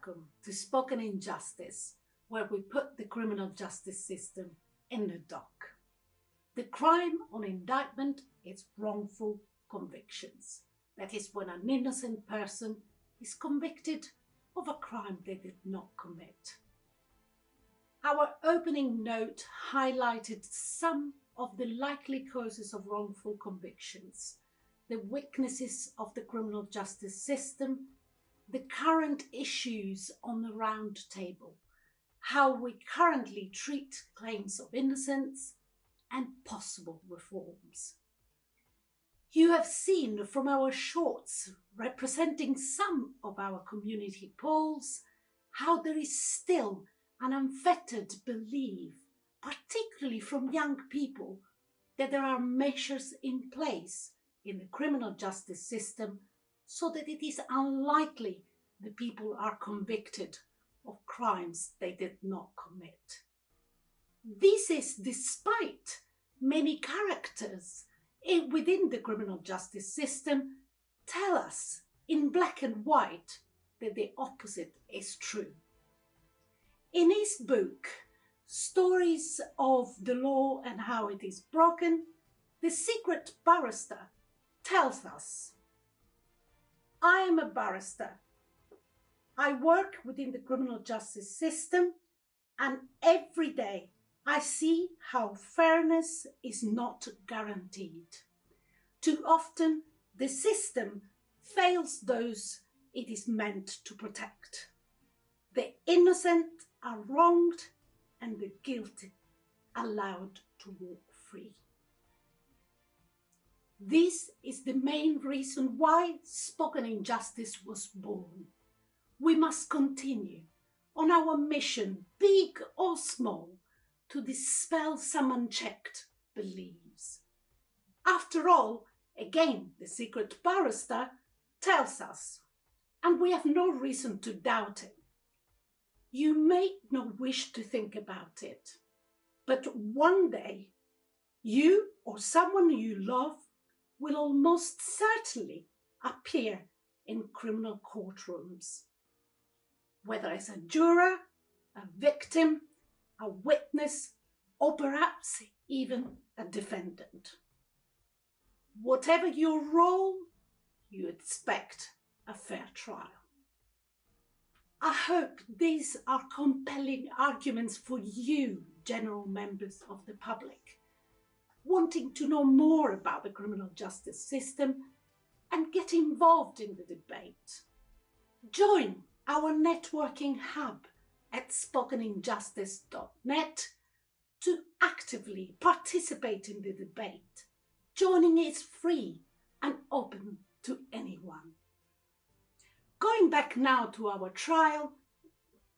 welcome to Spoken Injustice, where we put the criminal justice system in the dock. The crime on indictment is wrongful convictions. That is when an innocent person is convicted of a crime they did not commit. Our opening note highlighted some of the likely causes of wrongful convictions, the weaknesses of the criminal justice system, the current issues on the round table, how we currently treat claims of innocence, and possible reforms. You have seen from our shorts representing some of our community polls how there is still an unfettered belief, particularly from young people, that there are measures in place in the criminal justice system so that it is unlikely the people are convicted of crimes they did not commit. This is despite many characters within the criminal justice system tell us in black and white that the opposite is true. In his book, Stories of the Law and How It Is Broken, the secret barrister tells us, I am a barrister. I work within the criminal justice system, and every day I see how fairness is not guaranteed. Too often, the system fails those it is meant to protect. The innocent are wronged and the guilty allowed to walk free. This is the main reason why Spoken Injustice was born. We must continue on our mission, big or small, to dispel some unchecked beliefs. After all, again, the secret barrister tells us, and we have no reason to doubt it. You may not wish to think about it, but one day, you or someone you love will almost certainly appear in criminal courtrooms. Whether as a juror, a victim, a witness, or perhaps even a defendant. Whatever your role, you expect a fair trial. I hope these are compelling arguments for you, general members of the public, wanting to know more about the criminal justice system and get involved in the debate. Join our networking hub at spokeninjustice.net to actively participate in the debate. Joining is free and open to anyone. Going back now to our trial,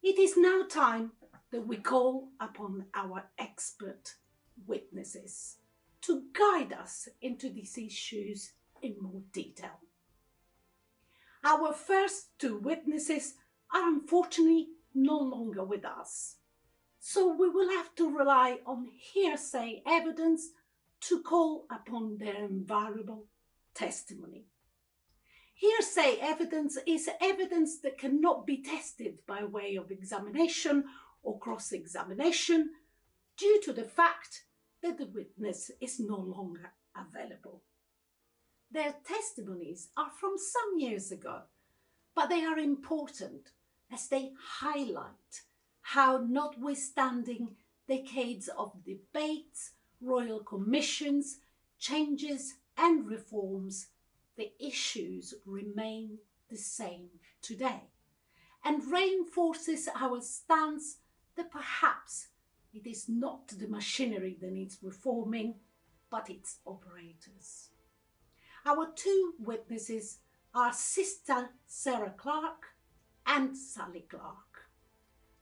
it is now time that we call upon our expert witnesses to guide us into these issues in more detail. Our first two witnesses are unfortunately no longer with us, so we will have to rely on hearsay evidence to call upon their invariable testimony. Hearsay evidence is evidence that cannot be tested by way of examination or cross-examination due to the fact that the witness is no longer available. Their testimonies are from some years ago, but they are important as they highlight how, notwithstanding decades of debates, royal commissions, changes and reforms, the issues remain the same today, and reinforces our stance that perhaps it is not the machinery that needs reforming, but its operators. Our two witnesses are Sister Sarah Clarke and Sally Clarke.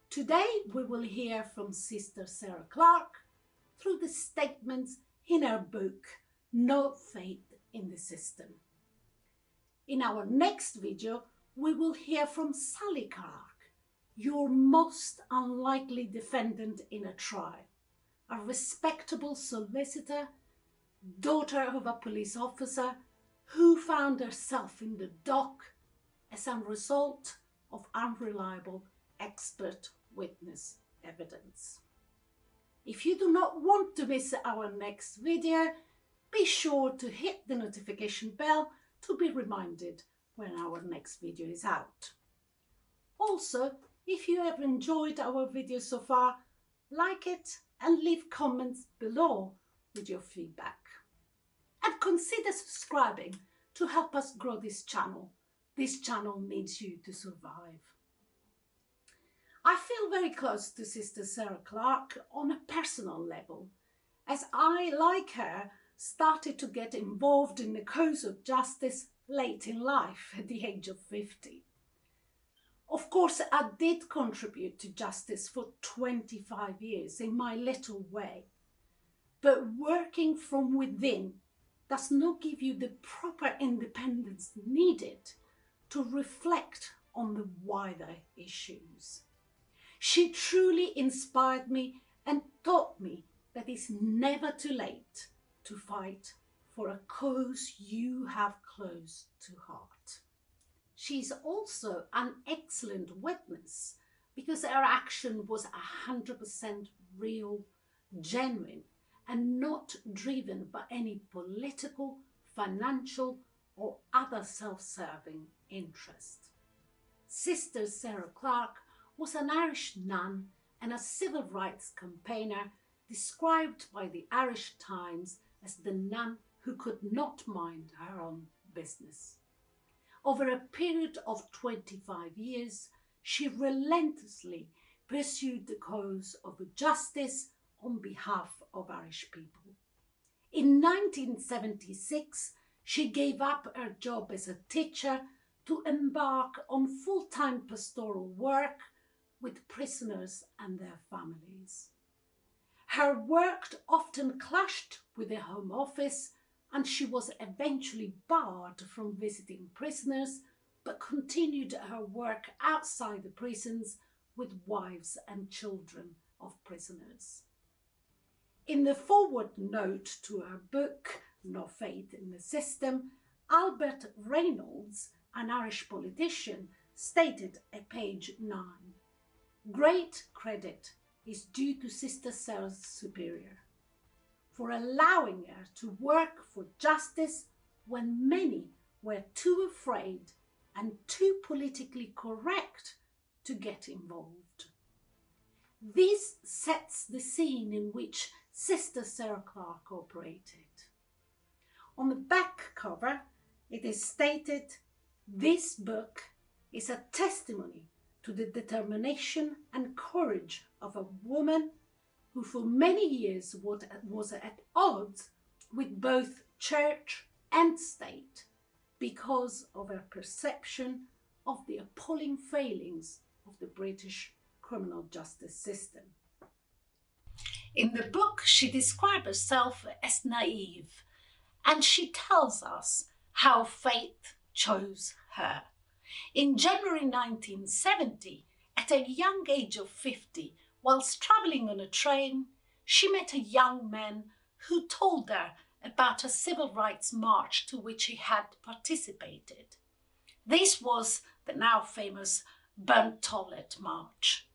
Today we will hear from Sister Sarah Clarke through the statements in her book, No Faith in the System. In our next video, we will hear from Sally Clarke, your most unlikely defendant in a trial, a respectable solicitor, daughter of a police officer who found herself in the dock as a result of unreliable expert witness evidence. If you do not want to miss our next video, be sure to hit the notification bell to be reminded when our next video is out. Also, if you have enjoyed our video so far, like it and leave comments below with your feedback. And consider subscribing to help us grow this channel. This channel needs you to survive. I feel very close to Sister Sarah Clarke on a personal level, as I, like her, started to get involved in the cause of justice late in life at the age of 50. Of course, I did contribute to justice for 25 years in my little way, but working from within does not give you the proper independence needed to reflect on the wider issues. She truly inspired me and taught me that it's never too late to fight for a cause you have close to heart. She's also an excellent witness because her action was 100% real, genuine, and not driven by any political, financial, or other self-serving interest. Sister Sarah Clarke was an Irish nun and a civil rights campaigner described by the Irish Times as the nun who could not mind her own business. Over a period of 25 years, she relentlessly pursued the cause of justice on behalf of Irish people. In 1976, she gave up her job as a teacher to embark on full-time pastoral work with prisoners and their families. Her work often clashed with the Home Office, and she was eventually barred from visiting prisoners, but continued her work outside the prisons with wives and children of prisoners. In the forward note to her book, No Faith in the System, Albert Reynolds, an Irish politician, stated at page 9, "Great credit is due to Sister Sarah's superior for allowing her to work for justice when many were too afraid and too politically correct to get involved." This sets the scene in which Sister Sarah Clarke operated. On the back cover, it is stated, "This book is a testimony to the determination and courage of a woman who for many years was at odds with both church and state because of her perception of the appalling failings of the British criminal justice system." In the book, she describes herself as naive, and she tells us how fate chose her. In January 1970, at a young age of 50, whilst travelling on a train, she met a young man who told her about a civil rights march to which he had participated. This was the now famous Burnt Toilet March.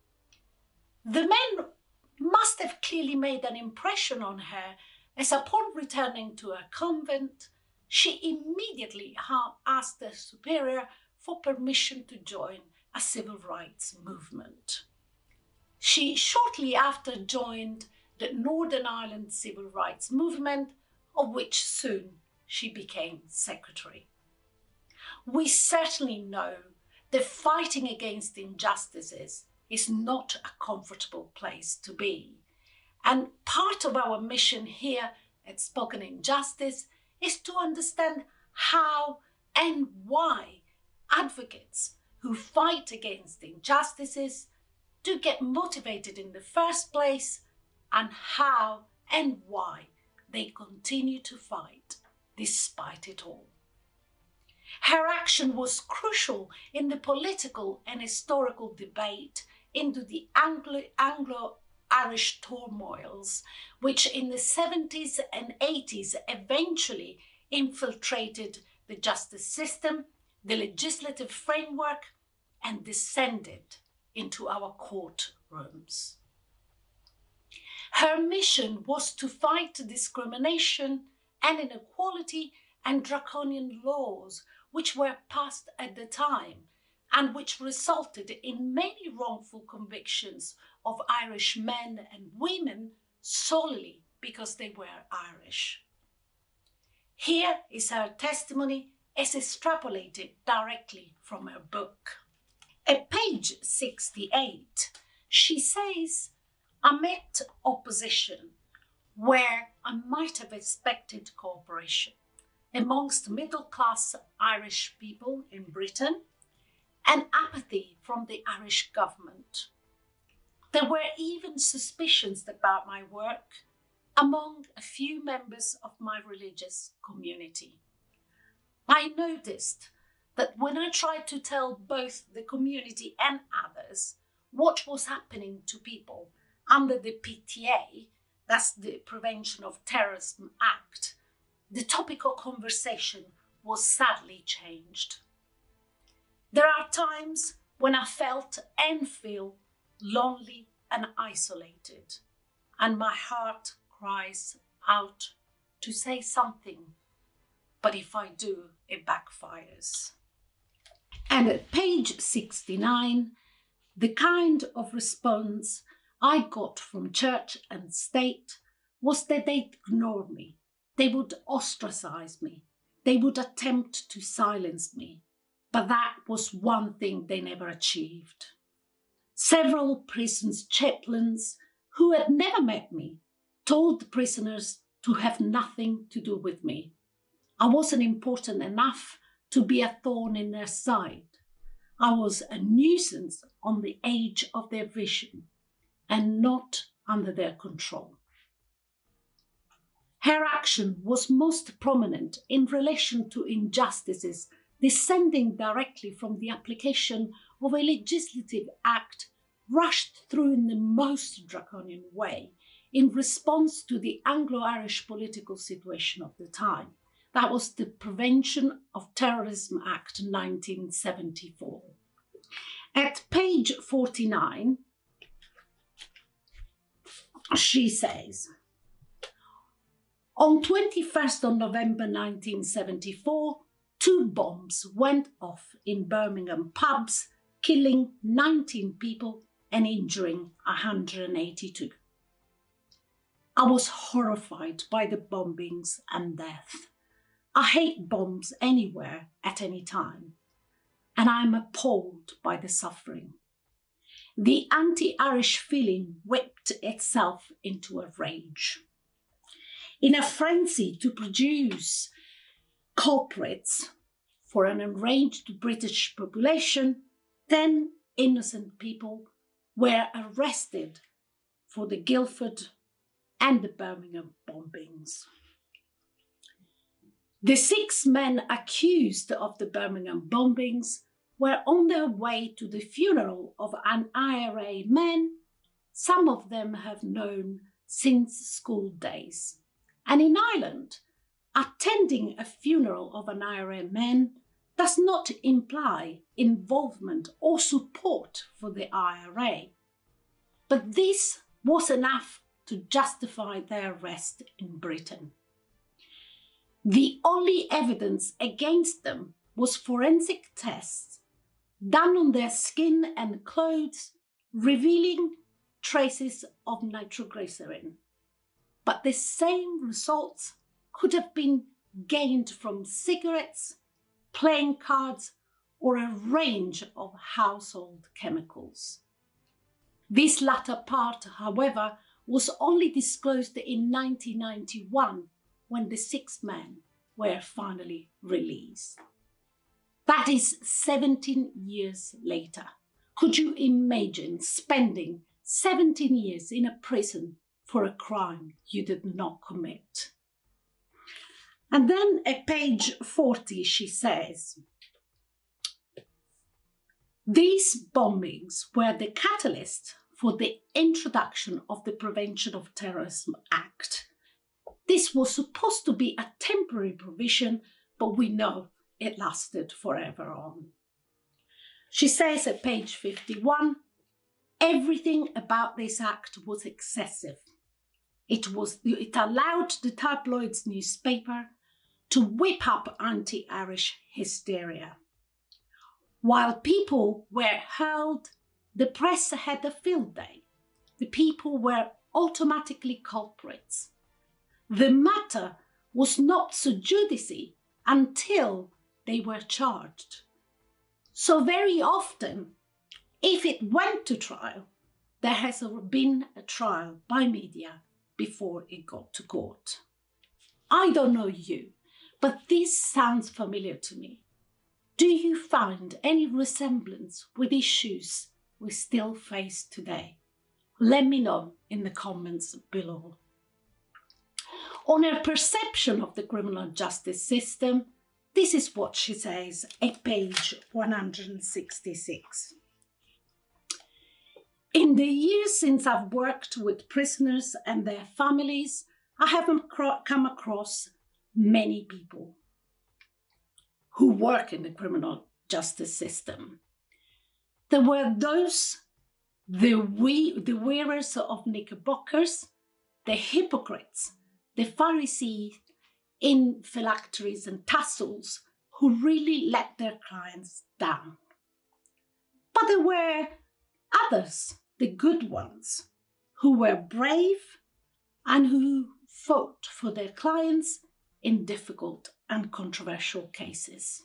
The man must have clearly made an impression on her, as upon returning to her convent, she immediately asked her superior for permission to join a civil rights movement. She shortly after joined the Northern Ireland Civil Rights Movement, of which soon she became secretary. We certainly know that fighting against injustices is not a comfortable place to be. And part of our mission here at Spoken Injustice is to understand how and why advocates who fight against injustices do get motivated in the first place, and how and why they continue to fight despite it all. Her action was crucial in the political and historical debate into the Anglo-Irish turmoils, which in the 70s and 80s eventually infiltrated the justice system, the legislative framework, and descended into our courtrooms. Her mission was to fight discrimination and inequality and Draconian laws which were passed at the time and which resulted in many wrongful convictions of Irish men and women solely because they were Irish. Here is her testimony as extrapolated directly from her book. At page 68, she says, I met opposition where I might have expected cooperation amongst middle-class Irish people in Britain and apathy from the Irish government. There were even suspicions about my work among a few members of my religious community. I noticed that when I tried to tell both the community and others what was happening to people under the PTA, that's the Prevention of Terrorism Act, the topic of conversation was sadly changed. There are times when I felt and feel lonely and isolated, and my heart cries out to say something, but if I do, it backfires. And at page 69, the kind of response I got from church and state was that they'd ignore me, they would ostracize me, they would attempt to silence me, but that was one thing they never achieved. Several prisons chaplains who had never met me told the prisoners to have nothing to do with me. I wasn't important enough to be a thorn in their side. I was a nuisance on the edge of their vision and not under their control. Her action was most prominent in relation to injustices descending directly from the application of a legislative act rushed through in the most draconian way in response to the Anglo-Irish political situation of the time. That was the Prevention of Terrorism Act 1974. At page 49, she says, on 21st of November 1974, 2 bombs went off in Birmingham pubs, killing 19 people and injuring 182. I was horrified by the bombings and death. I hate bombs anywhere at any time, and I am appalled by the suffering. The anti-Irish feeling whipped itself into a rage. In a frenzy to produce culprits for an enraged British population, 10 innocent people were arrested for the Guildford and the Birmingham bombings. The 6 men accused of the Birmingham bombings were on their way to the funeral of an IRA man some of them have known since school days. And in Ireland, attending a funeral of an IRA man does not imply involvement or support for the IRA. But this was enough to justify their arrest in Britain. The only evidence against them was forensic tests done on their skin and clothes, revealing traces of nitroglycerin. But the same results could have been gained from cigarettes, playing cards, or a range of household chemicals. This latter part, however, was only disclosed in 1991 when the 6 men were finally released. That is 17 years later. Could you imagine spending 17 years in a prison for a crime you did not commit? And then at page 40, she says, these bombings were the catalyst for the introduction of the Prevention of Terrorism Act. This was supposed to be a temporary provision, but we know it lasted forever on. She says at page 51, everything about this act was excessive. It allowed the tabloids newspaper to whip up anti-Irish hysteria. While people were hurled, the press had a field day. The people were automatically culprits. The matter was not sub judice until they were charged. So very often, if it went to trial, there has been a trial by media before it got to court. I don't know you, but this sounds familiar to me. Do you find any resemblance with issues we still face today? Let me know in the comments below. On her perception of the criminal justice system, this is what she says at page 166. In the years since I've worked with prisoners and their families, I haven't come across many people who work in the criminal justice system. There were those, the wearers of knickerbockers, the hypocrites, the Pharisees in phylacteries and tassels who really let their clients down. But there were others, the good ones, who were brave and who fought for their clients in difficult and controversial cases.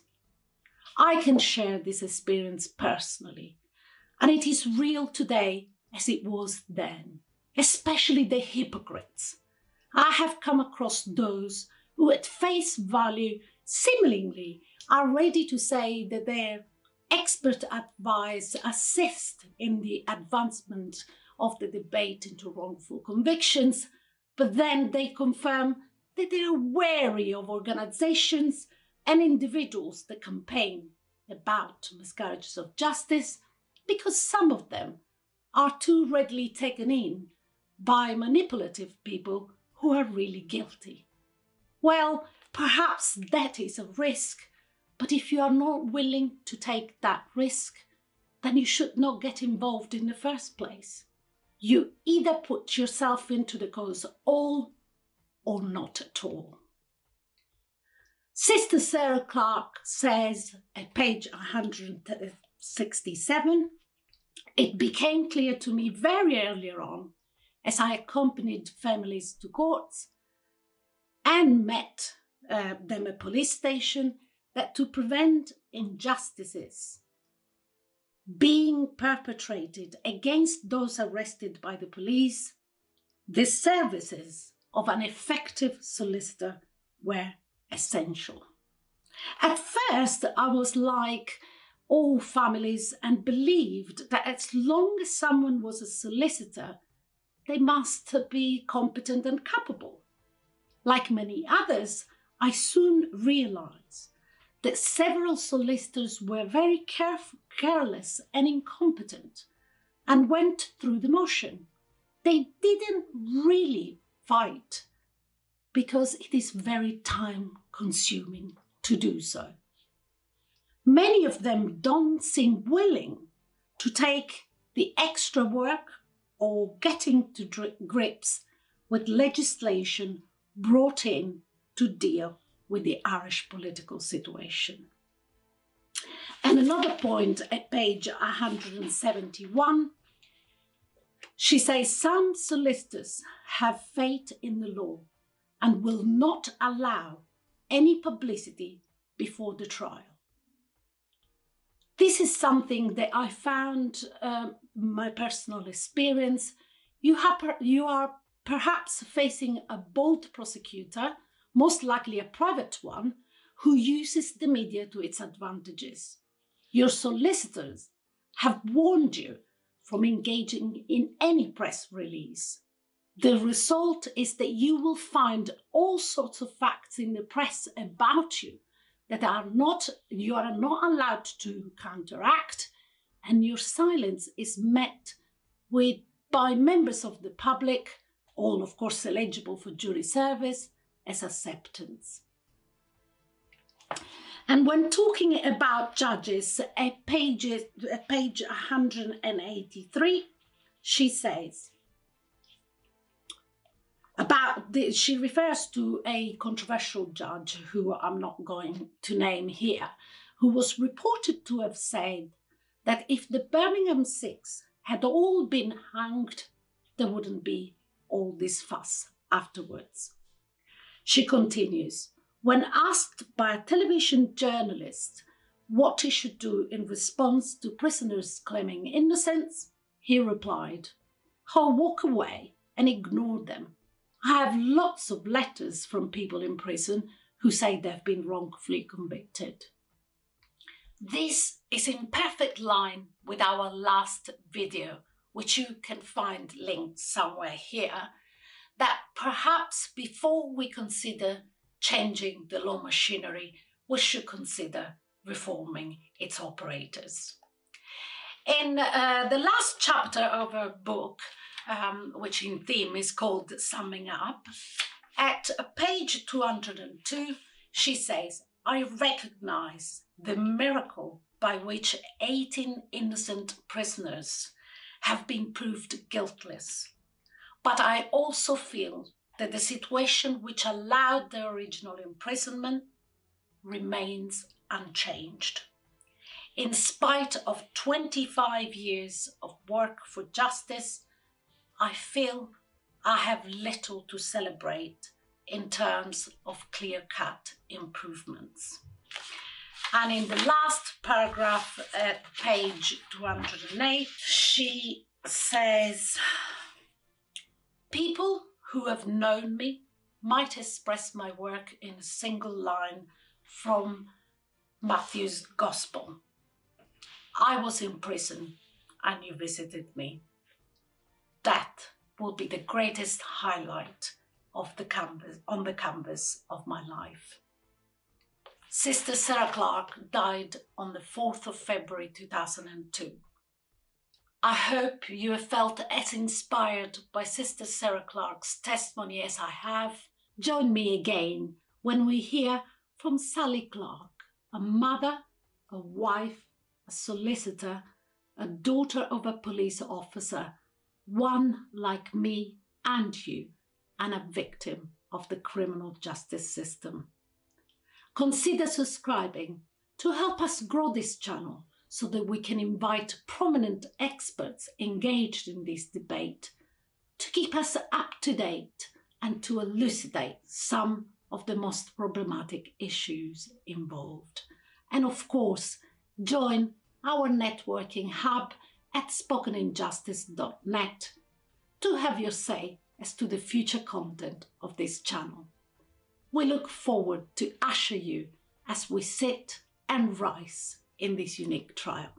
I can share this experience personally, and it is real today as it was then, especially the hypocrites. I have come across those who at face value seemingly are ready to say that their expert advice assist in the advancement of the debate into wrongful convictions, but then they confirm that they are wary of organizations and individuals that campaign about miscarriages of justice because some of them are too readily taken in by manipulative people who are really guilty. Well, perhaps that is a risk, but if you are not willing to take that risk, then you should not get involved in the first place. You either put yourself into the cause all or not at all. Sister Sarah Clarke says at page 167, it became clear to me very earlier on, as I accompanied families to courts and met them at police station, that to prevent injustices being perpetrated against those arrested by the police, the services of an effective solicitor were essential. At first, I was like all families and believed that as long as someone was a solicitor, they must be competent and capable. Like many others, I soon realized that several solicitors were very careless and incompetent and went through the motion. They didn't really fight because it is very time-consuming to do so. Many of them don't seem willing to take the extra work or getting to grips with legislation brought in to deal with the Irish political situation. And another point at page 171, she says some solicitors have faith in the law and will not allow any publicity before the trial. This is something that I found my personal experience. You are perhaps facing a bold prosecutor, most likely a private one, who uses the media to its advantages. Your solicitors have warned you from engaging in any press release. The result is that you will find all sorts of facts in the press about you that you are not allowed to counteract, and your silence is met by members of the public, all of course eligible for jury service, as acceptance. And when talking about judges, at page 183, she says, she refers to a controversial judge who I'm not going to name here, who was reported to have said that if the Birmingham Six had all been hanged, there wouldn't be all this fuss afterwards. She continues, when asked by a television journalist what he should do in response to prisoners claiming innocence, he replied, "I'll walk away and ignore them. I have lots of letters from people in prison who say they've been wrongfully convicted." This is in perfect line with our last video, which you can find linked somewhere here, that perhaps before we consider changing the law machinery, we should consider reforming its operators. In the last chapter of her book, which in theme is called Summing Up, at page 202, she says, "I recognise the miracle by which 18 innocent prisoners have been proved guiltless. But I also feel that the situation which allowed the original imprisonment remains unchanged. In spite of 25 years of work for justice, I feel I have little to celebrate in terms of clear-cut improvements." And in the last paragraph at page 208, she says, "People who have known me might express my work in a single line from Matthew's Gospel. I was in prison and you visited me. That will be the greatest highlight of on the canvas of my life." Sister Sarah Clarke died on the 4th of February 2002. I hope you have felt as inspired by Sister Sarah Clarke's testimony as I have. Join me again when we hear from Sally Clarke, a mother, a wife, a solicitor, a daughter of a police officer, one like me and you, and a victim of the criminal justice system. Consider subscribing to help us grow this channel so that we can invite prominent experts engaged in this debate to keep us up to date and to elucidate some of the most problematic issues involved. And of course, join our networking hub at spokeninjustice.net to have your say as to the future content of this channel. We look forward to usher you as we sit and rise in this unique trial.